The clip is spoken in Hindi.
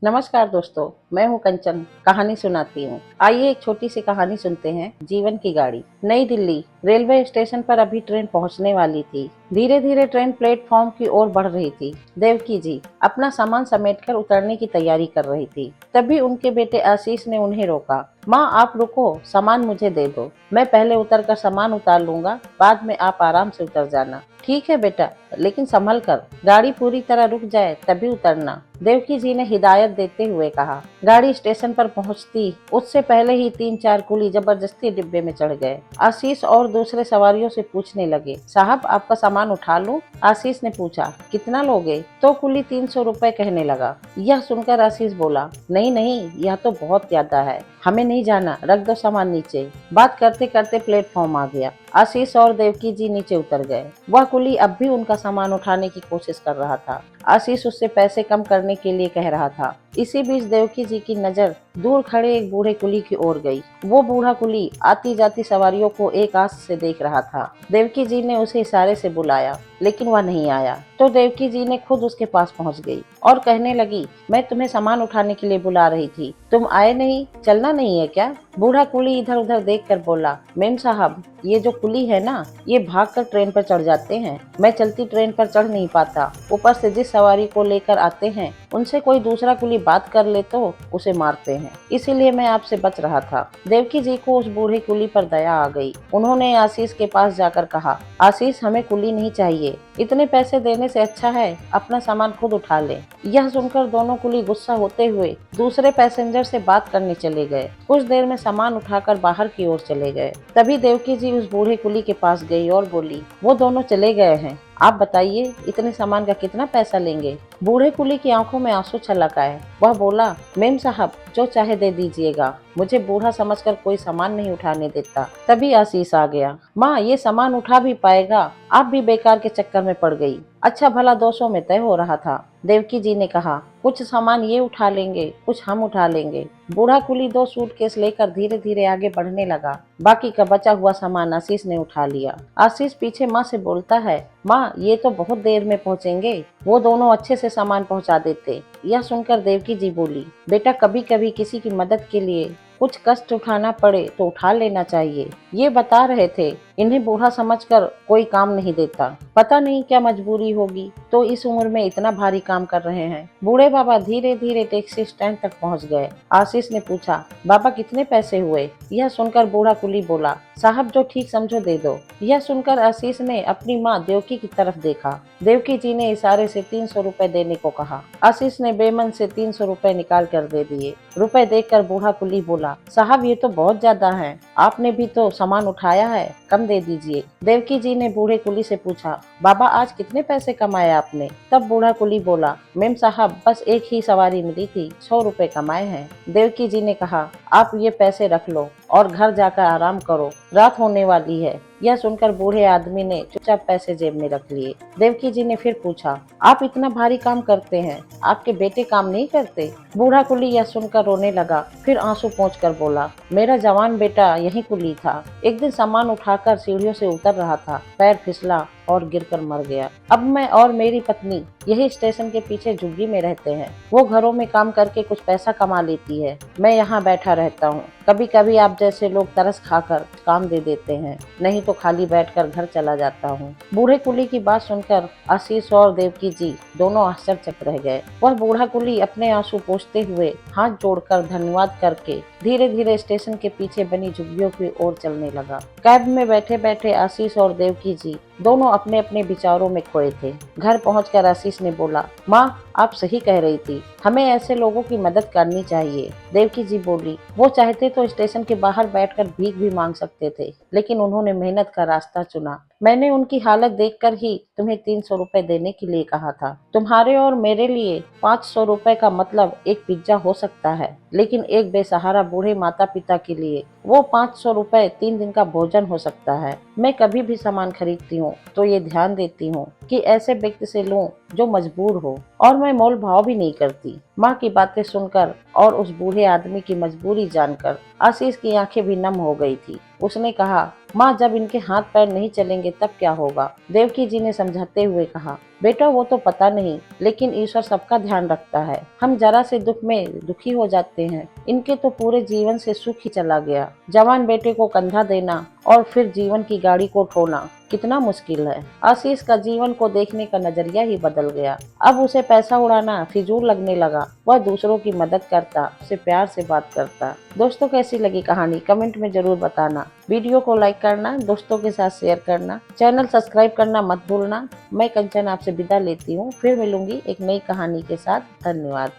नमस्कार दोस्तों, मैं हूं कंचन, कहानी सुनाती हूं। आइए एक छोटी सी कहानी सुनते हैं। जीवन की गाड़ी। नई दिल्ली रेलवे स्टेशन पर अभी ट्रेन पहुंचने वाली थी। धीरे धीरे ट्रेन प्लेटफॉर्म की ओर बढ़ रही थी। देवकी जी अपना सामान समेटकर उतरने की तैयारी कर रही थी। तभी उनके बेटे आशीष ने उन्हें रोका। माँ, आप रुको, सामान मुझे दे दो। मैं पहले उतरकर सामान उतार लूंगा, बाद में आप आराम से उतर जाना। ठीक है बेटा, लेकिन संभल कर। गाड़ी पूरी तरह रुक जाए तभी उतरना, देवकी जी ने हिदायत देते हुए कहा। गाड़ी स्टेशन पर पहुंचती उससे पहले ही 3-4 कुली जबरदस्ती डिब्बे में चढ़ गए। आशीष और दूसरे सवारियों से पूछने लगे, साहब आपका सामान उठा लूं? आशीष ने पूछा, कितना लोगे? तो कुली 300 रुपए कहने लगा। यह सुनकर आशीष बोला, नहीं नहीं, यह तो बहुत ज्यादा है, हमें नहीं जाना, रख दो सामान नीचे। बात करते करते प्लेटफॉर्म आ गया। आशीष और देवकी जी नीचे उतर गए। वह कुली अब भी उनका सामान उठाने की कोशिश कर रहा था। आशीष उससे पैसे कम करने के लिए कह रहा था। इसी बीच देवकी जी की नजर दूर खड़े एक बूढ़े कुली की ओर गई। वो बूढ़ा कुली आती जाती सवारियों को एक आस से देख रहा था। देवकी जी ने उसे इशारे से बुलाया, लेकिन वह नहीं आया। तो देवकी जी ने खुद उसके पास पहुंच गई और कहने लगी, मैं तुम्हें सामान उठाने के लिए बुला रही थी, तुम आए नहीं, चलना नहीं है क्या? बूढ़ा कुली इधर उधर देखकर बोला, मेम साहब, ये जो कुली है ना, ये भागकर ट्रेन पर चढ़ जाते हैं। मैं चलती ट्रेन पर चढ़ नहीं पाता। ऊपर से जिस सवारी को लेकर आते हैं उनसे कोई दूसरा कुली बात कर ले तो उसे मारते हैं, इसीलिए मैं आपसे बच रहा था। देवकी जी को उस बूढ़े कुली पर दया आ गई। उन्होंने आशीष के पास जाकर कहा, आशीष, हमें कुली नहीं चाहिए, इतने पैसे देने से अच्छा है अपना सामान खुद उठा ले। यह सुनकर दोनों कुली गुस्सा होते हुए दूसरे पैसेंजर से बात करने चले गए। कुछ देर में सामान उठाकर बाहर की ओर चले गए। तभी देवकी जी उस बूढ़े कुली के पास गई और बोली, वो दोनों चले गए हैं, आप बताइए इतने सामान का कितना पैसा लेंगे? बूढ़े कुली की आंखों में आंसू छलक आए। वह बोला, मेम साहब, जो चाहे दे दीजिएगा, मुझे बूढ़ा समझकर कोई सामान नहीं उठाने देता। तभी आशीष आ गया। माँ, ये सामान उठा भी पाएगा? आप भी बेकार के चक्कर में पड़ गई। अच्छा भला 200 में तय हो रहा था। देवकी जी ने कहा, कुछ सामान ये उठा लेंगे, कुछ हम उठा लेंगे। बूढ़ा कुली 2 सूटकेस लेकर धीरे धीरे आगे बढ़ने लगा। बाकी का बचा हुआ सामान आशीष ने उठा लिया। आशीष पीछे माँ से बोलता है, माँ, ये तो बहुत देर में पहुँचेंगे, वो दोनों अच्छे से सामान पहुँचा देते। यह सुनकर देवकी जी बोली, बेटा, कभी कभी किसी की मदद के लिए कुछ कष्ट उठाना पड़े तो उठा लेना चाहिए। ये बता रहे थे, इन्हें बूढ़ा समझकर कोई काम नहीं देता, पता नहीं क्या मजबूरी होगी तो इस उम्र में इतना भारी काम कर रहे हैं। बूढ़े बाबा धीरे धीरे टैक्सी स्टैंड तक पहुंच गए। आशीष ने पूछा, बाबा कितने पैसे हुए? यह सुनकर बूढ़ा कुली बोला, साहब जो ठीक समझो दे दो। यह सुनकर आशीष ने अपनी माँ देवकी की तरफ देखा। देवकी जी ने इशारे से 300 रुपए देने को कहा। आशीष ने बेमन से 300 रुपए निकाल कर दे दिए। रुपए देखकर बूढ़ा कुली बोला, साहब ये तो बहुत ज्यादा है, आपने भी तो सामान उठाया है, कम दे दीजिए। देवकी जी ने बूढ़े कुली से पूछा, बाबा आज कितने पैसे कमाए आपने? तब बूढ़ा कुली बोला, मेम साहब, बस एक ही सवारी मिली थी, 100 रुपए कमाए हैं। देवकी जी ने कहा, आप ये पैसे रख लो और घर जाकर आराम करो, रात होने वाली है। यह सुनकर बूढ़े आदमी ने चुपचाप पैसे जेब में रख लिए। देवकी जी ने फिर पूछा, आप इतना भारी काम करते हैं, आपके बेटे काम नहीं करते? बूढ़ा कुली यह सुनकर रोने लगा, फिर आंसू पोंछ कर बोला, मेरा जवान बेटा यही कुली था। एक दिन सामान उठाकर सीढ़ियों से उतर रहा था, पैर फिसला और गिरकर मर गया। अब मैं और मेरी पत्नी यही स्टेशन के पीछे झुग्गी में रहते हैं। वो घरों में काम करके कुछ पैसा कमा लेती है, मैं यहाँ बैठा रहता हूँ। कभी कभी आप जैसे लोग तरस खाकर काम दे देते हैं, नहीं तो खाली बैठकर घर चला जाता हूँ। बूढ़े कुली की बात सुनकर आशीष और देवकी जी दोनों आश्चर्यचकित रह गए। वह बूढ़ा कुली अपने आंसू पोंछते हुए हाथ जोड़कर धन्यवाद करके धीरे धीरे स्टेशन के पीछे बनी झुग्गियों की ओर चलने लगा। कैब में बैठे बैठे आशीष और देवकी जी दोनों अपने अपने विचारों में खोए थे। घर पहुंचकर आशीष ने बोला, माँ, आप सही कह रही थी, हमें ऐसे लोगों की मदद करनी चाहिए। देवकी जी बोली, वो चाहते तो स्टेशन के बाहर बैठकर भीख भी मांग सकते थे, लेकिन उन्होंने मेहनत का रास्ता चुना। मैंने उनकी हालत देखकर ही तुम्हें 300 रुपए देने के लिए कहा था। तुम्हारे और मेरे लिए 500 रुपए का मतलब एक पिज्जा हो सकता है, लेकिन एक बेसहारा बूढ़े माता पिता के लिए वो 500 रुपए 3 दिन का भोजन हो सकता है। मैं कभी भी सामान खरीदती हूँ तो ये ध्यान देती हूँ कि ऐसे व्यक्ति से लूं जो मजबूर हो, और मैं मोल भाव भी नहीं करती। माँ की बातें सुनकर और उस बूढ़े आदमी की मजबूरी जानकर आशीष की आंखें भी नम हो गई थी। उसने कहा, माँ, जब इनके हाथ पैर नहीं चलेंगे तब क्या होगा? देवकी जी ने समझाते हुए कहा, बेटा वो तो पता नहीं, लेकिन ईश्वर सबका ध्यान रखता है। हम जरा से दुख में दुखी हो जाते हैं। इनके तो पूरे जीवन से सुख ही चला गया। जवान बेटे को कंधा देना और फिर जीवन की गाड़ी को ठोना कितना मुश्किल है। आशीष का जीवन को देखने का नजरिया ही बदल गया। अब उसे पैसा उड़ाना फिजूल लगने लगा। वह दूसरों की मदद करता, उसे प्यार से बात करता। दोस्तों कैसी लगी कहानी कमेंट में जरूर बताना। वीडियो को लाइक करना, दोस्तों के साथ शेयर करना, चैनल सब्सक्राइब करना मत भूलना। मैं कंचन आपसे विदा लेती हूँ। फिर मिलूंगी एक नई कहानी के साथ। धन्यवाद।